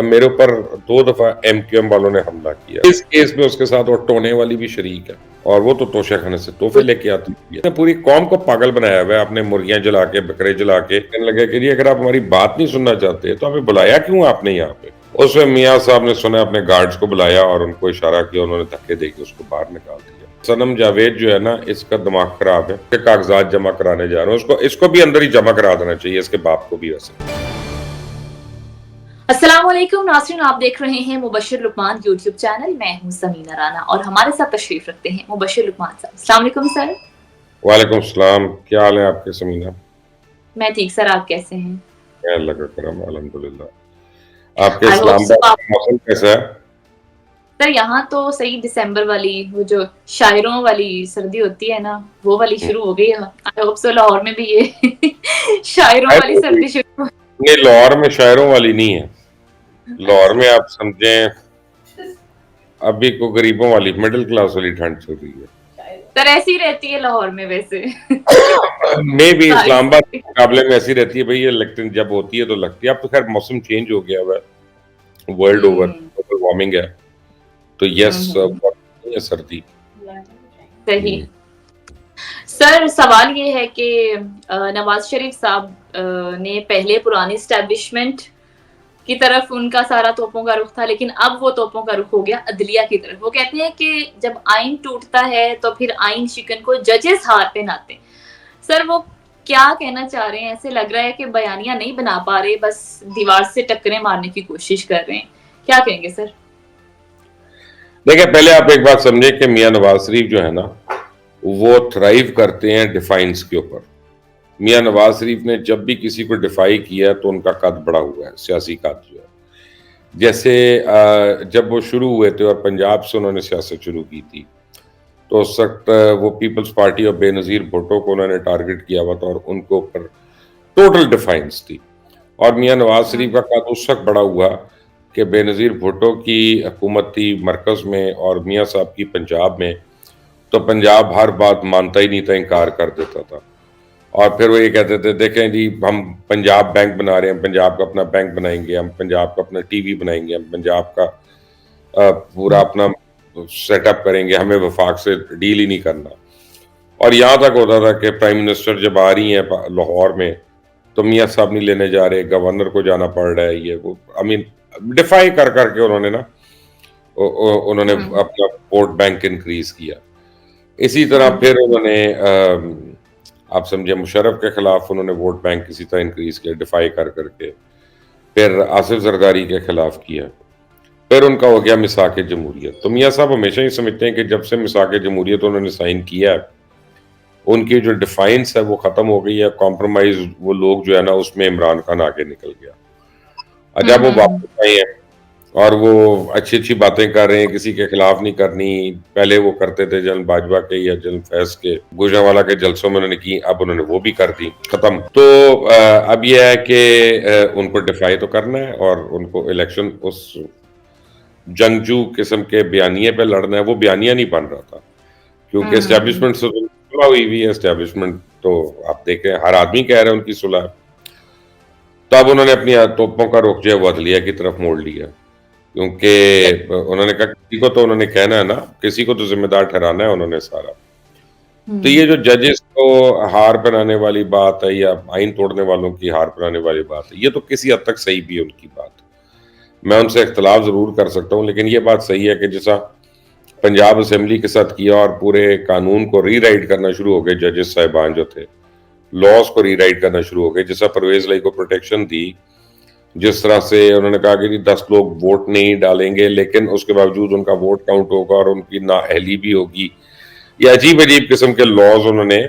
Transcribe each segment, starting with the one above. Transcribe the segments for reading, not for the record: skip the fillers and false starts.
मेरे ऊपर 2 दफ़ा एमक्यूएम वालों ने हमला किया। इस केस में उसके साथ वो टोने वाली भी शरीक है और वो तो तोशाखाने से तोहफ़े लेके आती है। पूरी कौम को पागल बनाया हुआ है, आपने मुर्गियाँ जला के, बकरे जला के। कहने लगे कि जी अगर आप हमारी बात नहीं सुनना चाहते तो हमें बुलाया क्यों आपने यहाँ पे? उसमें मियाँ साहब ने सुना, अपने गार्ड्स को बुलाया और उनको इशारा किया, उन्होंने धक्के देके उसको बाहर निकाल दिया। सनम जावेद जो है ना, इसका दिमाग खराब है, इसके कागजात जमा कराने जा रहे हैं, इसको भी अंदर ही जमा करा देना चाहिए, इसके बाप को भी वैसे। अस्सलामुअलैकुम नाज़रीन, आप देख रहे हैं मुबश्शिर लुकमान यूट्यूब चैनल। मैं हूं समीना राना और हमारे साथ तशरीफ रखते हैं मुबश्शिर लुकमान साहब। अस्सलाम वालेकुम सर। वालेकुम सलाम, क्या हाल है आपके समीना? मैं ठीक सर, आप कैसे हैं? अल्लाह का करम, अल्हम्दुलिल्लाह। आपके आई होप सो इस्लामाबाद आप। का मौसम कैसा है? सर यहाँ तो सही दिसंबर वाली वो जो शायरों वाली सर्दी होती है ना, वो वाली शुरू हो गई है। आई होप सो लाहौर में भी ये शायरों वाली सर्दी शुरू हो। नहीं, लाहौर में शायरों वाली नहीं है। लाहौर में अच्छा आप समझें अभी को गरीबों वाली, मिडिल क्लास वाली ठंड चल रही है। सर, ऐसी रहती है लाहौर में वैसे मे भी सारी इस्लामाबाद के सर्दी। मुकाबले में ऐसी रहती है भई ये, लेकिन जब होती है तो लगती है। अब तो खैर मौसम चेंज हो गया हुआ है, वर्ल्ड ओवर हम्म ग्लोबल वार्मिंग है। तो यस हम्म। है सर्दी। सही। हुँ। सर, सवाल ये है कि नवाज शरीफ साहब ने पहले पुरानी एस्टेब्लिशमेंट की तरफ उनका सारा तोपों का रुख था, लेकिन अब वो तोपों का रुख हो गया अदलिया की तरफ। वो कहते हैं कि जब आइन टूटता है तो फिर आइन शिकन को जजेस हार पहनाते हैं। सर, वो क्या कहना चाह रहे हैं? ऐसे लग रहा है कि बयानियां नहीं बना पा रहे, बस दीवार से टक्करें मारने की कोशिश कर रहे हैं। क्या कहेंगे सर? देखिए, पहले आप एक बात समझें कि मियाँ नवाज़ शरीफ जो है ना, वो थ्राइव करते हैं डिफाइंस के ऊपर। मियाँ नवाज़ शरीफ ने जब भी किसी को डिफाई किया तो उनका कद बढ़ा हुआ है, सियासी कद जो है। जैसे जब वो शुरू हुए थे और पंजाब से उन्होंने सियासत शुरू की थी, तो उस वक़्त वो पीपल्स पार्टी और बेनज़ीर भुट्टो को उन्होंने टारगेट किया हुआ था और उनके ऊपर टोटल डिफाइंस थी। और मियाँ नवाज़ शरीफ का कद उस वक़्त बड़ा हुआ कि बेनज़ीर भुट्टो की हुकूमत थी मरकज़ में और मियाँ साहब की पंजाब में, तो पंजाब हर बात मानता ही नहीं था, इनकार कर देता था। और फिर वो ये कहते थे, देखें जी हम पंजाब बैंक बना रहे हैं, पंजाब का अपना बैंक बनाएँगे, हम पंजाब का अपना टीवी बनाएँगे, हम पंजाब का पूरा अपना सेटअप करेंगे, हमें वफाक से डील ही नहीं करना। और यहाँ तक होता था कि प्राइम मिनिस्टर जब आ रही हैं लाहौर में, तो मियाँ साहब नहीं लेने जा रहे, गवर्नर को जाना पड़ रहा है, ये वो। आई मीन डिफाई कर करके उन्होंने ना उन्होंने हम्म अपना वोट बैंक इंक्रीज किया। इसी तरह हम्म फिर उन्होंने आप समझे मुशर्रफ के खिलाफ उन्होंने वोट बैंक इसी तरह इंक्रीज किया, डिफाई कर करके। फिर आसिफ जरदारी के खिलाफ किया। फिर उनका हो गया मिसाक जमहूरियत। तो मियाँ साहब हमेशा ही समझते हैं कि जब से मिसाक जमहूरियत उन्होंने साइन किया है, उनकी जो डिफाइंस है वो खत्म हो गई है, कॉम्प्रोमाइज वो लोग जो है ना उसमें इमरान खान आगे निकल गया। जब वो हम्म। वापस आए हैं और वो अच्छी-अच्छी बातें कर रहे हैं, किसी के खिलाफ नहीं करनी। पहले वो करते थे जनरल बाजवा के या जनरल फैज़ के, गुजरांवाला के जलसों में उन्होंने की, अब उन्होंने वो भी कर दी, खत्म। तो अब ये है कि उनको डिफाई तो करना है और उनको इलेक्शन उस जंगजू किस्म के बयानिए पे लड़ना है। वो बयानिया नहीं बन रहा था, क्योंकि हम्म। एस्टेब्लिशमेंट से तो सुलह हुई हुई है। एस्टेब्लिशमेंट तो आप देखें, हर आदमी कह रहा है उनकी सुलह है। तब उन्होंने अपनी तोपों का रुख जो है वो अदलिया की तरफ मोड़ लिया, क्योंकि उन्होंने कहा किसी को तो उन्होंने कहना है ना, किसी को तो ज़िम्मेदार ठहराना है उन्होंने सारा। तो ये हम्म। जो जजेस को हार पहनाने वाली बात है या आइन तोड़ने वालों की हार पहनाने वाली बात है, ये तो किसी हद तक सही भी है उनकी बात। मैं उनसे इख्तिलाफ ज़रूर कर सकता हूँ, लेकिन ये बात सही है कि जैसा पंजाब असेंबली के साथ किया और पूरे कानून को रीराइट करना शुरू हो गए जजेस साहिबान जो थे, लॉज़ को रीराइट करना शुरू हो गए। जैसा परवेज़ लाई को प्रोटेक्शन दी, जिस तरह से उन्होंने कहा कि जी 10 लोग वोट नहीं डालेंगे, लेकिन उसके बावजूद उनका वोट काउंट होगा और उनकी नाअहली भी होगी। ये अजीब-अजीब किस्म के लॉज़ उन्होंने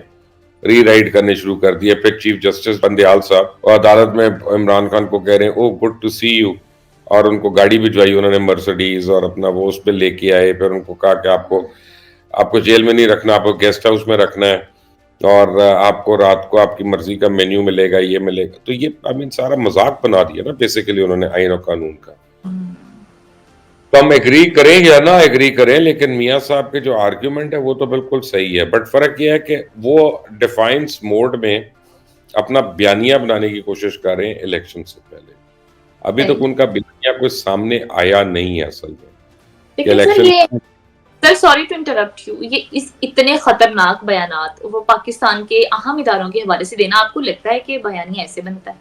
रीराइट करने शुरू कर दिए। फिर चीफ जस्टिस बंदयाल साहब और अदालत में इमरान खान को कह रहे हैं, oh good to see you, और उनको गाड़ी भिजवाई उन्होंने मर्सिडीज़ और अपना वो उस पे लेके आए। फिर उनको कहा कि आपको आपको जेल में नहीं रखना, आपको गेस्ट हाउस में रखना है और आपको रात को आपकी मर्ज़ी का मेन्यू मिलेगा, ये मिलेगा। तो ये आई मीन सारा मज़ाक बना दिया ना बेसिकली उन्होंने आइन और कानून का। तो हम एग्री करें या ना एग्री करें, लेकिन मियाँ साहब के जो आर्ग्यूमेंट है वो तो बिल्कुल सही है। बट फ़र्क ये है कि वो डिफाइंस मोड में अपना बयानिया बनाने की कोशिश कर रहे हैं इलेक्शन से पहले। अभी तक राइट। उनका बयान या कोई सामने आया नहीं है असल में कि लेकिन सर इलेक्शन। ये sir sorry to interrupt you, ये इस इतने खतरनाक बयानात वो पाकिस्तान के अहम इदारों के हवाले से देना, आपको लगता है कि बयान ही ऐसे बनता है?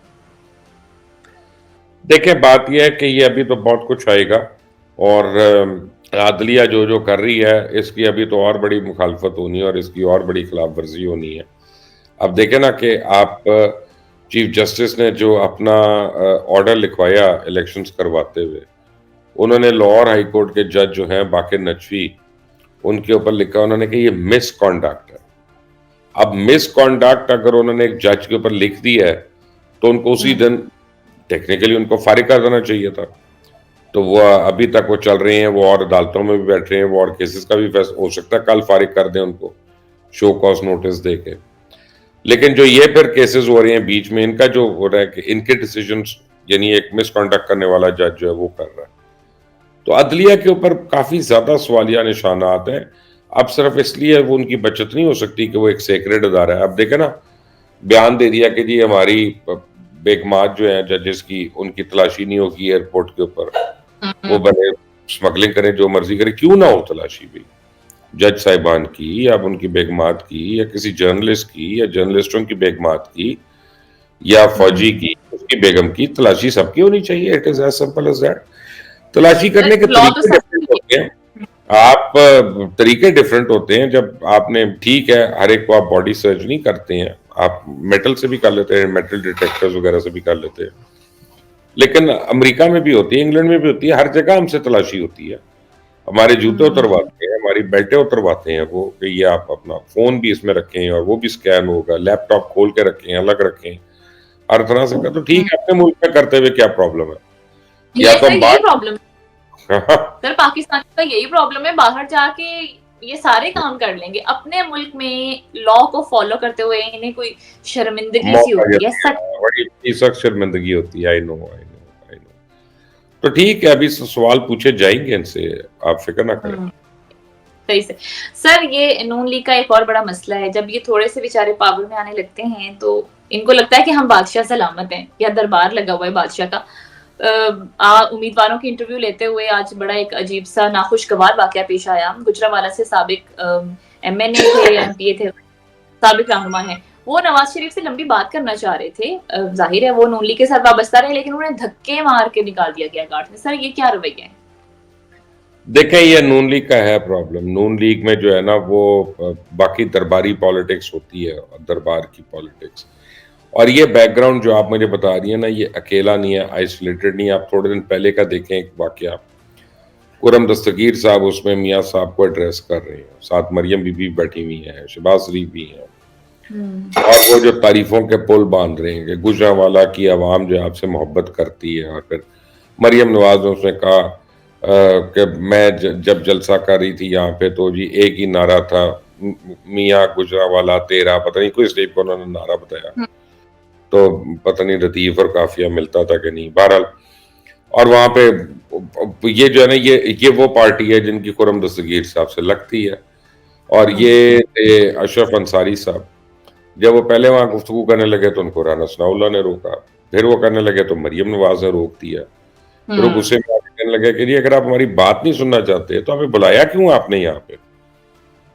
देखिए, बात यह है कि ये अभी तो बहुत कुछ आएगा और आदलिया जो जो कर रही है इसकी अभी तो और बड़ी मुखालफत होनी है और इसकी और बड़ी खिलाफ वर्जी होनी है। अब देखें ना कि आप चीफ जस्टिस ने जो अपना ऑर्डर लिखवाया इलेक्शंस करवाते हुए, उन्होंने लाहौर हाई कोर्ट के जज जो हैं बाकिर नकवी, उनके ऊपर लिखा उन्होंने कि ये मिसकॉन्डक्ट है। अब मिसकॉन्डक्ट अगर उन्होंने एक जज के ऊपर लिख दिया है तो उनको उसी दिन टेक्निकली उनको फारिग कर देना चाहिए था। तो वो अभी तक वो चल रहे हैं, वो और अदालतों में भी बैठ रहे हैं, वो और केसेस का भी फैसला हो सकता है कल फारिग कर दें उनको शो कॉज नोटिस दे के। लेकिन जो ये फिर केसेस हो रहे हैं बीच में, इनका जो हो रहा है कि इनके डिसीजंस यानी एक मिसकॉन्डक्ट करने वाला जज जो है वो कर रहा है, तो अदलिया के ऊपर काफी ज्यादा सवालिया निशानात हैं। अब सिर्फ इसलिए वो उनकी बचत नहीं हो सकती कि वो एक सेक्रेड अदारा है। अब देखे ना, बयान दे दिया कि जी हमारी बेगमात जो है जजेस की, उनकी तलाशी नहीं होगी एयरपोर्ट के ऊपर, वो बने स्मगलिंग करें जो मर्जी करें, क्यों ना हो तलाशी भी जज साहिबान की या उनकी बेगमात की या किसी जर्नलिस्ट की या जर्नलिस्टों की बेगमात की या फौजी की, उसकी बेगम की तलाशी सबकी होनी चाहिए। It is as simple as that. तलाशी करने के लॉ तो तरीके सब डिफरेंट होते हैं। आप तरीके डिफरेंट होते हैं। जब आपने ठीक है, हर एक को आप बॉडी सर्च नहीं करते हैं, आप मेटल से भी कर लेते हैं, मेटल डिटेक्टर्स वगैरह से भी कर लेते हैं, लेकिन अमेरिका में भी होती है, इंग्लैंड में भी होती है, हर जगह हमसे तलाशी होती है। हमारे जूते उतरवाते हैं, हमारी बेल्टें उतरवाते हैं वो कि ये आप अपना फोन भी इसमें रखें और वो भी स्कैन होगा, लैपटॉप खोल के रखें, अलग रखें, हर तरह से का। तो ठीक है, अपने मुल्क में करते हुए क्या प्रॉब्लम है? या ये तो सर हम यही बात प्रॉब्लम है। सर पाकिस्तान का यही प्रॉब्लम है, बाहर जाके ये सारे काम कर लेंगे, अपने मुल्क में लॉ को फॉलो करते हुए इन्हें कोई शर्मिंदगी सी मौका होती है, देते हैं, बड़ी सख्त शर्मिंदगी होती है। I know, I know, I know. तो ठीक है, अभी सवाल पूछे जाएंगे इनसे, आप फिक्र ना करें। सही से। सर ये नून लीग का एक और बड़ा मसला है, जब ये थोड़े से बेचारे पावर में आने लगते हैं तो इनको लगता है कि हम बादशाह सलामत हैं या दरबार लगा हुआ है बादशाह का। उम्मीदवारों की इंटरव्यू लेते हुए आज बड़ा एक अजीब सा नाखुशगवार वाकया पेश आया। गुजरांवाला से साबिक एमएनए थे या एमपीए थे, साबिक रहनुमा है, वो नवाज शरीफ से लंबी बात करना चाह रहे थे। जाहिर है वो नून लीग के साथ वाबस्ता रहे, लेकिन उन्हें धक्के मार के निकाल दिया गया गार्ड ने। सर ये क्या रवैया है? देखें, ये नून लीग का है प्रॉब्लम। नून लीग में जो है ना वो बाकी दरबारी पॉलिटिक्स होती है, दरबार की पॉलिटिक्स। और ये बैकग्राउंड जो आप मुझे बता रही है ना, ये अकेला नहीं है, आइसोलेटेड नहीं है। आप थोड़े दिन पहले का देखें एक वाकया, खुर्रम दस्तगीर साहब उसमें मियाँ साहब को एड्रेस कर रहे हैं, साथ मरियम बीबी बैठी हुई है, शहबाज शरीफ भी हैं, और वो जो तारीफों के पुल बांध रहे हैं कि गुजरांवाला की आवाम जो आपसे मोहब्बत करती है। और फिर मरियम नवाज ने उसने कहा कि मैं जब जलसा कर रही थी यहाँ पे तो जी एक ही नारा था, मियाँ गुजरांवाला तेरा, पता नहीं किस टाइप का उन्होंने नारा बताया। तो पता नहीं लतीफ और काफिया मिलता था कि नहीं, बहरहाल। और वहां पे ये जो है ना, ये वो पार्टी है जिनकी खुर्रम दस्तगीर साहब से लगती है। और ये थे अशरफ अंसारी साहब। जब वो पहले वहां गुफ्तगू करने लगे तो उनको राना सनाउल्लाह ने रोका, फिर वो करने लगे तो मरियम नवाज ने रोक दिया। फिर वो गुस्से में आके कहने लगे कि जी अगर आप हमारी बात नहीं सुनना चाहते तो हमें बुलाया क्यों आपने यहाँ पे?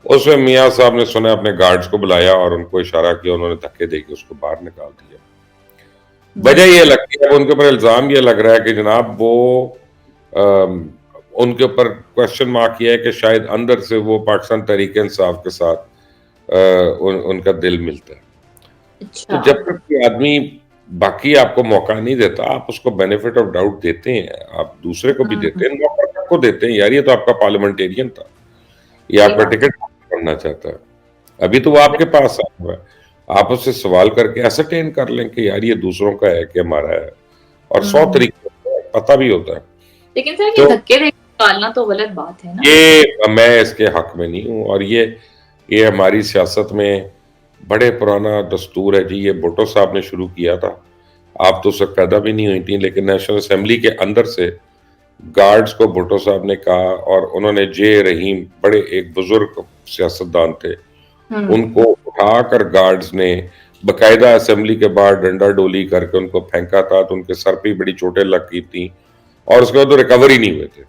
उसमें मियाँ साहब ने सुना, अपने गार्ड्स को बुलाया और उनको इशारा किया, उन्होंने धक्के देके उसको बाहर निकाल दिया। वजह ये लगती है, उनके ऊपर इल्जाम ये लग रहा है कि जनाब वो अम, उनके ऊपर क्वेश्चन मार्क किया है कि शायद अंदर से वो पाकिस्तान तहरीक इंसाफ के साथ उनका दिल मिलता है। तो अच्छा। जब तक कोई आदमी बाकी आपको मौका नहीं देता, आप उसको बेनिफिट ऑफ डाउट देते हैं, आप दूसरे को भी देते हैं, मौका सबको देते हैं। यार ये तो आपका पार्लियामेंटेरियन था, ये सही आपका बात टिकट बनना चाहता है, अभी तो वो आपके पास आया हुआ है। आप उससे सवाल करके असरटेन कर लें कि यार ये दूसरों का है कि हमारा है, और 100 तरीके होते हैं, पता भी होता है। लेकिन सर ये तो धक्के दे निकालना तो गलत बात है ना? ये मैं इसके हक में नहीं हूँ। और ये हमारी सियासत में बड़े पुराना दस्तूर है जी। ये भुट्टो साहब ने शुरू किया था, आप तो उस वक्त पैदा भी नहीं हुई थी, लेकिन नेशनल असेंबली के अंदर से गार्ड्स को भुट्टो साहब ने कहा, और उन्होंने जे रहीम, बड़े एक बुजुर्ग सियासतदान थे, उनको उठाकर गार्ड्स ने बाकायदा असेंबली के बाहर डंडा डोली करके उनको फेंका था, तो उनके सर पे बड़ी चोटें लग गई थी और उसके बाद वो रिकवर ही नहीं हुए थे।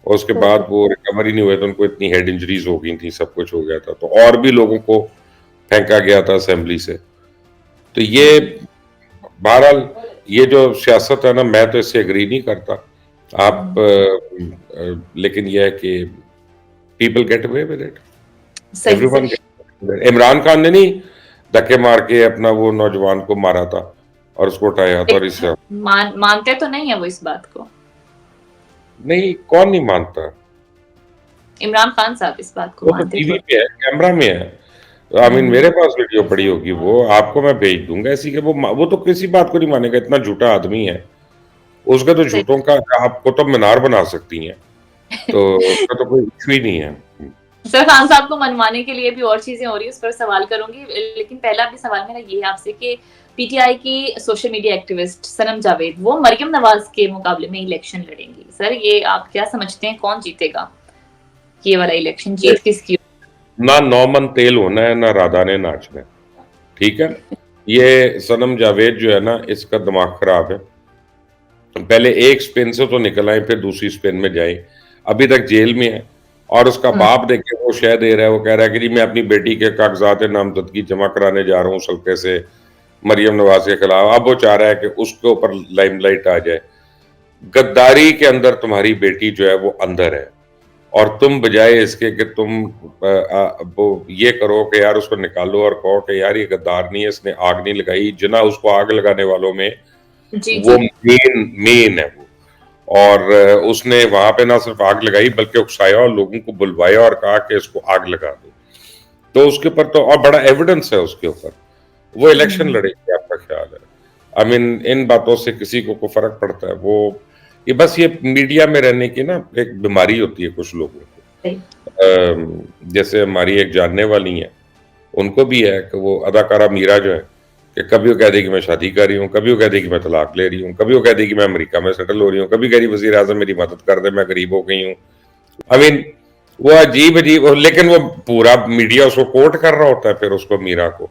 और उसके बाद वो रिकवर ही नहीं हुए, तो उनको इतनी हेड इंजरीज हो गई थी, सब कुछ हो गया था, तो और भी लोगों को फेंका गया था असेंबली से। तो ये बहरहाल ये जो सियासत है ना, मैं तो इससे एग्री नहीं करता। आप लेकिन ये है कि people get away with it, सही एवरीवन से गेट। इमरान खान ने नहीं धक्के मार के अपना वो नौजवान को मारा था और उसको उठाया था, और इससे मानते तो नहीं है वो इस बात को। नहीं, कौन नहीं मानता? इमरान खान साहब इस बात को वो तो मानते टीवी थोड़ा। पे है, कैमरा में है। आई मीन मेरे पास वीडियो पड़ी होगी, वो आपको मैं भेज दूंगा ऐसी कि वो तो किसी बात को नहीं मानेगा, इतना झूठा आदमी है। उसका तो सही। झूठों का आप कुतुब मीनार बना सकती हैं, तो उसका तो कोई इशू ही नहीं है। सर खान साहब को मनवाने के लिए भी और चीजें हो रही है, उस पर सवाल करूंगी, लेकिन पहला भी सवाल मेरा ये है आपसे कि पीटीआई की सोशल मीडिया एक्टिविस्ट सनम जावेद वो मरियम नवाज के मुकाबले में इलेक्शन लड़ेंगी। सर ये आप क्या समझते हैं, कौन जीतेगा ये वाला इलेक्शन, जीत किसकी? ना 9 मन तेल होना है, ना राधा ने नाचना है, ठीक है। ये सनम जावेद जो है ना, इसका दिमाग खराब है। पहले एक स्पिन से तो निकल आए, फिर दूसरी स्पिन में जाए। अभी तक जेल में है, और उसका बाप देखे वो शह दे रहा है, वो कह रहा है कि जी मैं अपनी बेटी के कागजात नामजदगी जमा कराने जा रहा हूँ सल्के से मरियम नवाज के खिलाफ। अब वो चाह रहा है कि उसके ऊपर लाइमलाइट आ जाए। गद्दारी के अंदर तुम्हारी बेटी जो है वो अंदर है, और तुम बजाय इसके कि तुम वो ये करो कि यार उसको निकालो और कहो कि यार ये गद्दार नहीं है, इसने आग नहीं लगाई। जिना उसको आग लगाने वालों में जी वो जी मेन है वो। और उसने वहां पे ना सिर्फ आग लगाई बल्कि उकसाया और लोगों को बुलवाया और कहा कि इसको आग लगा दो। तो उसके ऊपर तो और बड़ा एविडेंस है उसके ऊपर। वो इलेक्शन लड़ेगी, आपका ख्याल है? आई मीन इन बातों से किसी को फर्क पड़ता है? वो ये बस ये मीडिया में रहने की ना एक बीमारी होती है कुछ लोगों को। सही। जैसे हमारी एक जानने वाली है, उनको भी है कि वो अदाकारा मीरा जो है, कि कभी वो कह देगी मैं शादी कर रही हूँ, कभी वो कह देगी मैं तलाक ले रही हूँ, कभी वो कह देगी मैं अमेरिका में सेटल हो रही हूँ, कभी कह रही वजीर आजम मेरी मदद कर दे, मैं गरीब हो गई हूँ। आई मीन वो अजीब अजीब, लेकिन वो पूरा मीडिया उसको कोट कर रहा होता है, फिर उसको मीरा को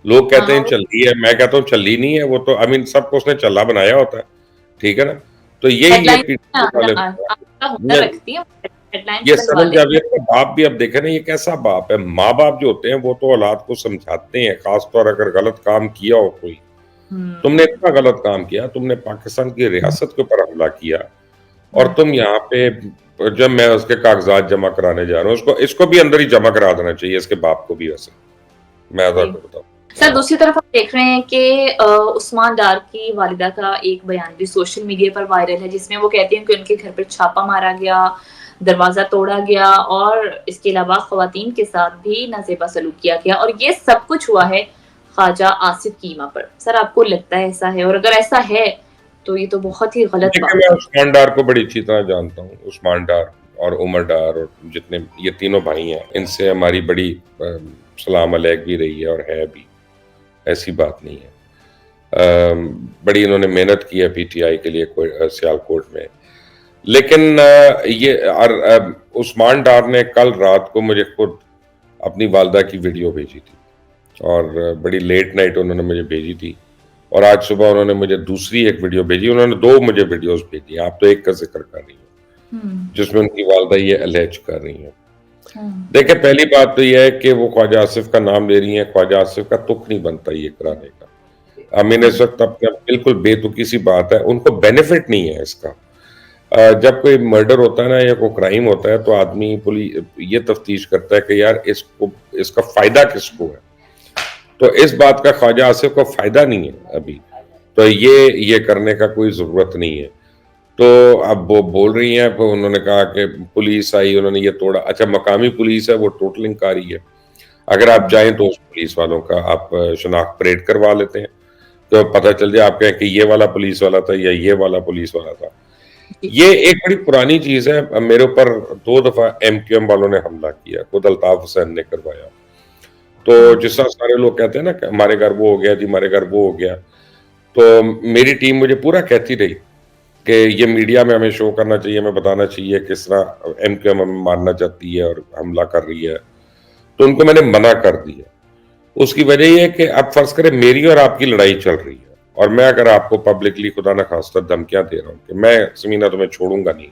लोग कहते हैं हाँ चल्ली है। मैं कहता हूँ चल्ली नहीं है, वो तो आई मीन सबको उसने चल्ला बनाया होता है, ठीक है ना। तो यही है हेडलाइन पीटीआई वाले। आपका हुनर रखती है, हेडलाइन ये लगवा सनम ले। जावेद का बाप भी, अब देखे ना ये कैसा बाप है। माँ बाप जो होते हैं वो तो औलाद को समझाते हैं, खासतौर अगर गलत काम किया हो कोई। तुमने इतना गलत काम किया, तुमने पाकिस्तान की रियासत के ऊपर हमला किया, और तुम यहाँ पे, जब मैं उसके कागजात जमा कराने जा रहा हूँ, इसको भी अंदर ही जमा करा देना चाहिए, इसके बाप को भी। वैसे मैं ऐसा करता हूँ। सर दूसरी तरफ हम देख रहे हैं कि उस्मान डार की वालिदा का एक बयान भी सोशल मीडिया पर वायरल है, जिसमें वो कहती हैं कि उनके घर पर छापा मारा गया, दरवाजा तोड़ा गया, और इसके अलावा खवातीन के साथ भी नाजेबा सलूक किया गया, और ये सब कुछ हुआ है ख्वाजा आसिफ कीमा पर। सर आपको लगता है ऐसा है? और अगर ऐसा है तो ये तो बहुत ही गलत देखिए, बात मैं है। उस्मान डार को बड़ी अच्छी तरह जानता हूँ। उस्मान डार और उमर डार और जितने ये तीनों भाई हैं, इनसे हमारी बड़ी सलाम अलैक भी रही है और है भी, ऐसी बात नहीं है। बड़ी इन्होंने मेहनत की है पीटीआई के लिए सियालकोट में। लेकिन उस्मान डार ने कल रात को मुझे खुद अपनी वालदा की वीडियो भेजी थी, और बड़ी लेट नाइट उन्होंने मुझे भेजी थी, और आज सुबह उन्होंने मुझे दूसरी एक वीडियो भेजी। उन्होंने 2 मुझे वीडियोस भेजी, आप तो एक का जिक्र कर रही हो, जिसमें उनकी वालदा ये अलेज कर रही है। देखिए, पहली बात तो यह है कि वो ख्वाजा आसिफ का नाम ले रही हैं। ख्वाजा आसिफ का तुक नहीं बनता ये कराने का। अमीन इस वक्त अपने बिल्कुल बेतुकी सी बात है, उनको बेनिफिट नहीं है इसका। जब कोई मर्डर होता है ना, या कोई क्राइम होता है, तो आदमी पुलिस ये तफ्तीश करता है कि यार इसका फायदा किसको है। तो इस बात का ख्वाजा आसिफ को फायदा नहीं है अभी, तो ये करने का कोई जरूरत नहीं है। तो अब वो बोल रही हैं, उन्होंने कहा कि पुलिस आई, उन्होंने ये तोड़ा। अच्छा, मकामी पुलिस है, वो टोटल इंकारी है। अगर आप चाहें तो उस पुलिस वालों का आप शनाख्त परेड करवा लेते हैं, तो पता चल जाए आप कहें कि ये वाला पुलिस वाला था या ये वाला पुलिस वाला था। ये एक बड़ी पुरानी चीज है। मेरे ऊपर 2 दफा एमक्यूएम वालों ने हमला किया, खुद अल्ताफ हुसैन ने करवाया। तो जिस तरह सारे लोग कहते हैं ना कि हमारे घर वो हो गया जी, हमारे घर वो हो गया, तो मेरी टीम मुझे पूरा कहती रही कि ये मीडिया में हमें शो करना चाहिए, हमें बताना चाहिए किस तरह एमक्यूएम हमें मारना चाहती है और हमला कर रही है। तो उनको मैंने मना कर दिया। उसकी वजह ये है कि अब फर्ज करें मेरी और आपकी लड़ाई चल रही है और मैं अगर आपको पब्लिकली खुदा न खास्ता धमकियां दे रहा हूं कि मैं समीना तुम्हें छोड़ूंगा नहीं,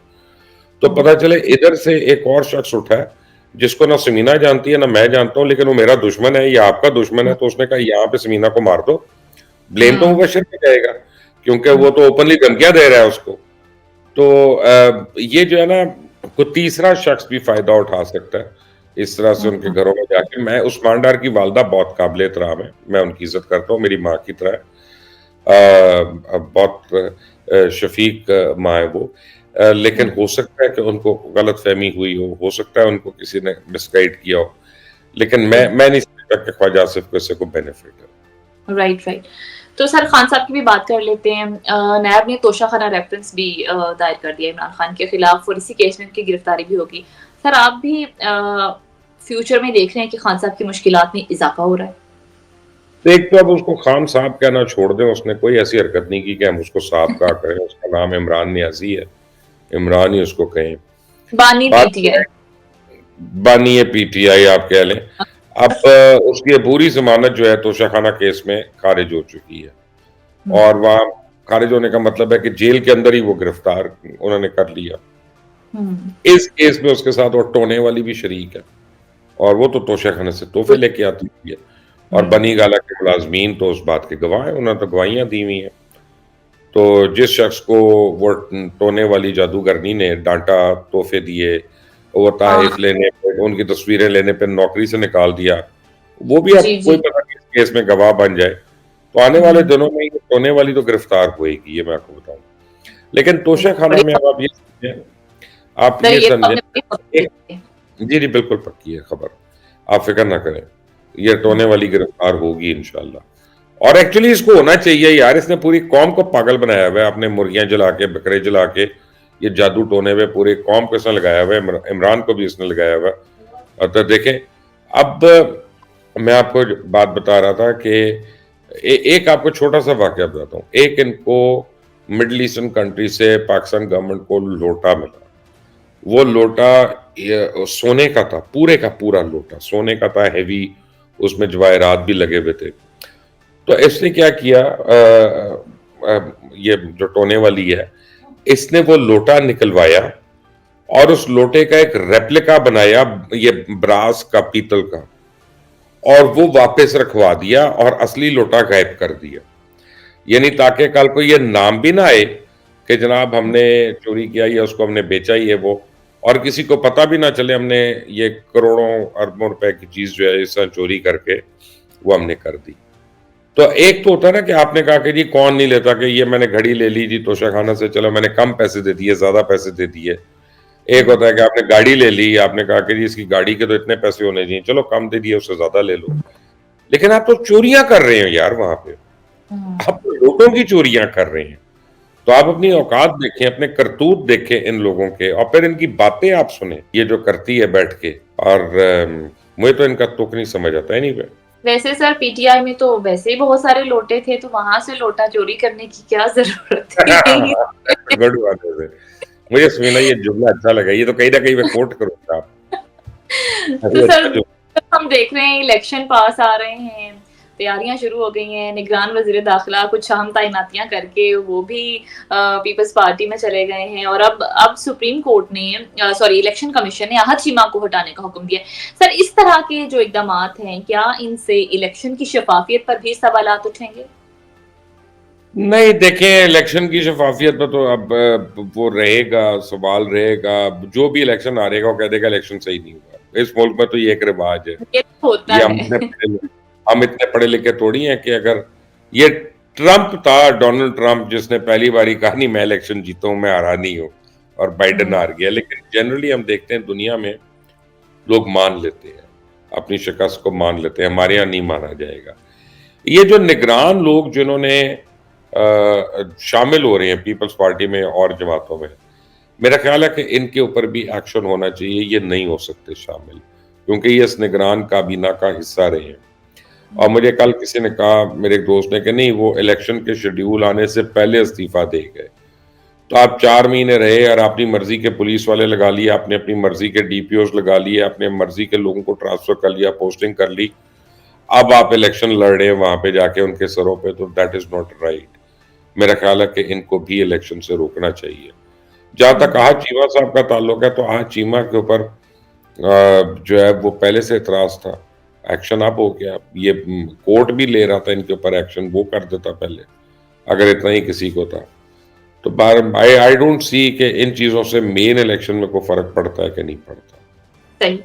तो पता चले इधर से एक और शख्स उठा है जिसको ना समीना जानती है ना मैं जानता हूं, लेकिन वो मेरा दुश्मन है या आपका दुश्मन है, तो उसने कहा यहाँ पे समीना को मार दो। ब्लेम तो मुबशर पे जाएगा क्योंकि वो तो ओपनली धमकियां दे रहा है उसको। तो ये जो है ना, कोई तीसरा शख्स भी फायदा उठा सकता है इस तरह से उनके घरों में जाके। मैं उस्मान डार की वालदा बहुत काबिल एहतराम है, मैं उनकी इज्जत करता हूँ, मेरी माँ की तरह है। बहुत शफीक माँ है वो। लेकिन हो सकता है कि उनको गलत फहमी हुई हो सकता है उनको किसी ने मिसगाइड किया हो, लेकिन मैं नहीं समझता कि ख्वाजा आसिफ को इससे कोई बेनिफिट है। Right right. तो सर खान साहब की भी बात कर लेते हैं। नैब ने तोशाखाना रेफरेंस भी दायर कर दिया इमरान खान के खिलाफ और इसी केस में उनकी गिरफ्तारी भी होगी। सर आप भी फ्यूचर में देख रहे हैं कि खान साहब की मुश्किलात में इजाफा हो रहा है? तो एक तो अब उसको खान साहब कहना छोड़ दें, उसने कोई ऐसी हरकत नहीं की कि हम उसको साहब कहा करें। उसका नाम इमरान नियाजी है, इमरान ही उसको कहें। बानी बात पीटीआई, बानी पीटीआई आप कह लें। अब उसकी पूरी जमानत जो है तोशाखाना केस में खारिज हो चुकी है और वहां खारिज होने का मतलब है कि जेल के अंदर ही वो गिरफ्तार उन्होंने कर लिया। इस केस में उसके साथ वो टोने वाली भी शरीक है और वो तो तोशाखाने से तोहफे लेके आती है और बनी गाला के मुलाजमीन तो उस बात के गवाह हैं, उन्होंने तो गवाहियां दी हुई हैं। तो जिस शख्स को वो टोने वाली जादूगरनी ने डांटा, तोहफे दिए, वो ताइफ लेने पे, उनकी तस्वीरें लेने पे नौकरी से निकाल दिया, वो भी अब जी कोई जी। पता नहीं इस केस में गवाह बन जाए। तो आने वाले दिनों में ये टोने वाली तो गिरफ्तार होएगी, ये मैं आपको बताऊं। लेकिन तोशाखाना में अब आप सर ये ये तो समझें, आपने बड़ी पक्की की। जी जी बिल्कुल पक्की है खबर, आप फिक्र ना करें, ये टोने वाली गिरफ्तार होगी इंशाल्लाह। और एक्चुअली इसको होना चाहिए यार, इसने पूरी कौम को पागल बनाया हुआ है, आपने मुर्गियां जला के बकरे जला के ये जादू टोने हुए पूरी कौम को इसने लगाया हुआ है, इमरान को भी इसने लगाया हुआ है। तो देखें, अब मैं आपको बात बता रहा था कि एक आपको छोटा सा वाकया बताता हूँ। एक इनको मिडल ईस्टर्न कंट्री से पाकिस्तान गवर्नमेंट को लोटा मिला। वो लोटा सोने का था, पूरे का पूरा लोटा सोने का था, हैवी, उसमें जवाहरात भी लगे हुए थे। तो इसने क्या किया, ये जो टोने वाली है, इसने वो लोटा निकलवाया और उस लोटे का एक रेप्लिका बनाया, ये ब्रास का, पीतल का, और वो वापस रखवा दिया और असली लोटा गायब कर दिया। यानी ताकि कल को ये नाम भी ना आए कि जनाब हमने चोरी किया या उसको हमने बेचा ही है वो, और किसी को पता भी ना चले हमने ये करोड़ों अरबों रुपए की चीज जो है इस चोरी करके वो हमने कर दी। तो एक तो होता है ना कि आपने कहा कि जी कौन नहीं लेता कि ये मैंने घड़ी ले ली जी तोशाखाना से, चलो मैंने कम पैसे दे दिए, ज्यादा पैसे दे दिए। एक होता है कि आपने गाड़ी ले ली, आपने कहा कि जी इसकी गाड़ी के तो इतने पैसे होने चाहिए, चलो कम दे दिए, उससे ज्यादा ले लो। लेकिन आप तो चोरियां कर रहे हो यार वहां पे, आप तो लोगों की चोरियां कर रहे हैं। तो आप अपनी औकात देखें, अपने करतूत देखें इन लोगों के, और फिर इनकी बातें आप सुने, ये जो करती है बैठ के। और मुझे तो इनका तुक नहीं समझ आता है। नहीं वैसे सर पीटीआई में तो वैसे ही बहुत सारे लोटे थे, तो वहां से लोटा चोरी करने की क्या जरूरत थी? गुड बात है। मुझे सुना ये जुमला अच्छा लगा, ये तो कहीं ना कहीं मैं कोट करूंगा। तो सर हम देख रहे हैं इलेक्शन पास आ रहे हैं, तैयारियां शुरू हो गई हैं, निगरान वजीर दाखिला कुछ अहम तैनातियां करके वो भी पीपल्स पार्टी में चले गए हैं और अब सुप्रीम कोर्ट ने सॉरी इलेक्शन कमीशन ने आहत चीमा को हटाने का हुक्म दिया। सर इस तरह के जो इकदाम हैं, क्या इनसे इलेक्शन की शफाफियत पर भी सवालात उठेंगे? नहीं, देखें, इलेक्शन की शफाफियत पर तो अब वो रहेगा, सवाल रहेगा। जो भी इलेक्शन आ रहेगा वो कह देगा इलेक्शन सही नहीं हुआ। इस मुल्क में तो ये एक रिवाज है। ये तो होता ये है। हम इतने पढ़े लिखे थोड़ी हैं कि अगर ये ट्रंप था, डोनाल्ड ट्रंप, जिसने पहली बारी कहा नहीं मैं इलेक्शन जीता हूं, मैं हारा नहीं हूं, और बाइडेन हार गया। लेकिन जनरली हम देखते हैं दुनिया में लोग मान लेते हैं, अपनी शिकस्त को मान लेते हैं, हमारे यहाँ नहीं माना जाएगा। ये जो निगरान लोग जिन्होंने शामिल हो रहे हैं पीपल्स पार्टी में और जमातों में, मेरा ख्याल है कि इनके ऊपर भी एक्शन होना चाहिए। ये नहीं हो सकते शामिल, क्योंकि ये इस निगरान काबीना का हिस्सा रहे हैं। और मुझे कल किसी ने कहा, मेरे एक दोस्त ने, कि नहीं वो इलेक्शन के शेड्यूल आने से पहले इस्तीफा दे गए। तो आप 4 महीने रहे और अपनी मर्जी के पुलिस वाले लगा लिए, आपने अपनी मर्जी के डीपीओस लगा लिए, अपने मर्जी के लोगों को ट्रांसफर कर लिया, पोस्टिंग कर ली। अब आप इलेक्शन लड़ रहे हैं वहां पे जाके उनके सरों पे, तो दैट इज नॉट राइट। मेरा ख्याल है कि इनको भी इलेक्शन से रोकना चाहिए। जहां तक आज चीमा साहब का ताल्लुक है, तो आज चीमा के ऊपर जो है वो पहले से इतराज था, एक्शन अब हो गया। ये कोर्ट भी ले रहा था इनके ऊपर एक्शन, वो कर देता पहले अगर इतना ही किसी को था। तो आई आई डोंट सी कि इन चीजों से मेन इलेक्शन में कोई फर्क पड़ता है कि नहीं पड़ता। सही।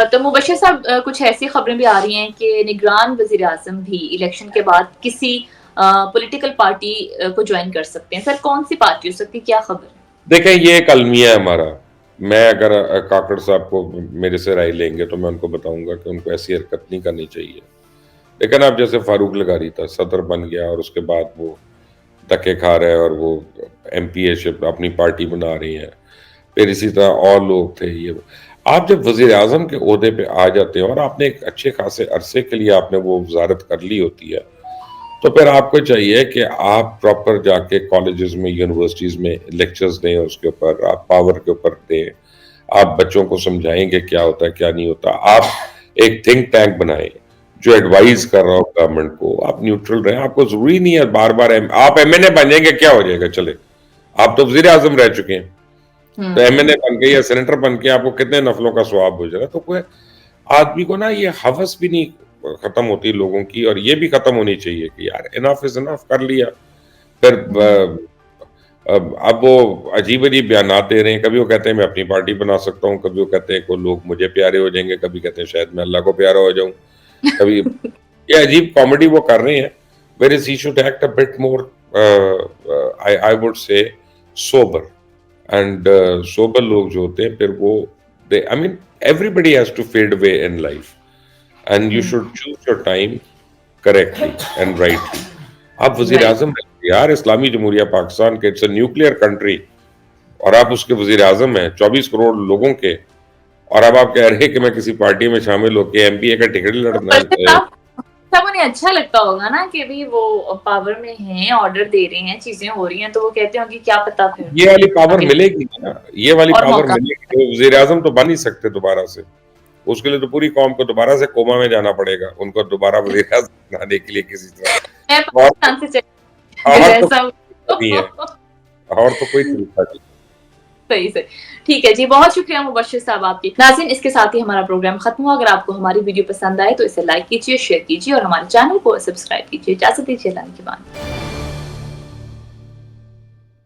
तो मुबश्शिर साहब, कुछ ऐसी खबरें भी आ रही हैं कि निगरान वजीर आजम भी इलेक्शन के बाद किसी पॉलिटिकल पार्टी को ज्वाइन कर सकते हैं। सर, कौन सी पार्टी हो सकती है, क्या खबर है? देखें, ये एक अलमिया है हमारा। मैं अगर काकड़ साहब को मेरे से राय लेंगे तो मैं उनको बताऊंगा कि उनको ऐसी हरकत नहीं करनी चाहिए। लेकिन अब जैसे फारूक लगारी था, सदर बन गया और उसके बाद वो धक्के खा रहे हैं और वो एमपीएशिप अपनी पार्टी बना रही है। फिर इसी तरह और लोग थे। ये आप जब वजीर आजम के ओहदे पे आ जाते हैं और आपने एक अच्छे खासे अरसे के लिए आपने वो वजारत कर ली होती है, तो फिर आपको चाहिए कि आप प्रॉपर जाके कॉलेजेस में, यूनिवर्सिटीज में लेक्चर्स दें, उसके ऊपर आप पावर के ऊपर दें, आप बच्चों को समझाएंगे क्या होता है क्या नहीं होता। आप एक थिंक टैंक बनाएं जो एडवाइस कर रहा हो गवर्नमेंट को। आप न्यूट्रल रहें, आपको जरूरी नहीं है बार बार आप एमएनए बन जाएंगे, क्या हो जाएगा, चले आप तो वजीर आजम रह चुके हैं, तो एमएनए बन के या सेनेटर बन के आपको कितने नफलों का सवाब हो जाएगा। तो कोई आदमी को ना ये हवस भी नहीं खत्म होती लोगों की, और ये भी खत्म होनी चाहिए कि यार इनफ इज इनफ, कर लिया। फिर अब वो अजीब अजीब बयान दे रहे हैं। कभी वो कहते हैं मैं अपनी पार्टी बना सकता हूँ, कभी वो कहते हैं को लोग मुझे प्यारे हो जाएंगे, कभी कहते हैं शायद मैं अल्लाह को प्यारा हो जाऊं, कभी ये अजीब कॉमेडी वो कर रहे हैं। Where is he should act a bit more, I would say sober. And sober लोग जो होते हैं फिर वो they I mean everybody has to fade away in life and you should choose your time correctly and rightly. आप वजीर आजम यार इस्लामी जमहूरिया पाकिस्तान के, इट्स अ न्यूक्लियर कंट्री, और आप उसके वजीर आजम हैं 24 करोड़ लोगों के, और अब आप कह रहे हैं कि मैं किसी पार्टी में शामिल होकर एमपीए का टिकट लड़ना। तब उन्हें अच्छा लगता होगा ना कि भी वो पावर में हैं, ऑर्डर दे रहे हैं, चीजें हो रही हैं, तो वो कहते होंगे क्या पता फिर ये वाली पावर मिलेगी ना, ये वाली और पावर मौका। मिलेगी तो वजीर आजम तो बन ही सकते दोबारा से। उसके लिए तो पूरी कौम को दोबारा से कोमा में जाना पड़ेगा, उनको दोबारा वजीर आजम बनाने के लिए किसी तरह। मैं और पाकिस्तान से और तो ऐसा नहीं है, और तो कोई तरीका नहीं। सही से। ठीक है जी, बहुत शुक्रिया मुबश्शिर साहब आपकी। नाज़रीन, इसके साथ ही हमारा प्रोग्राम खत्म हुआ। अगर आपको हमारी वीडियो पसंद आए तो इसे लाइक कीजिए, शेयर कीजिए और हमारे चैनल को सब्सक्राइब कीजिए। इजाजत दीजिए, अल्लाह के बाद।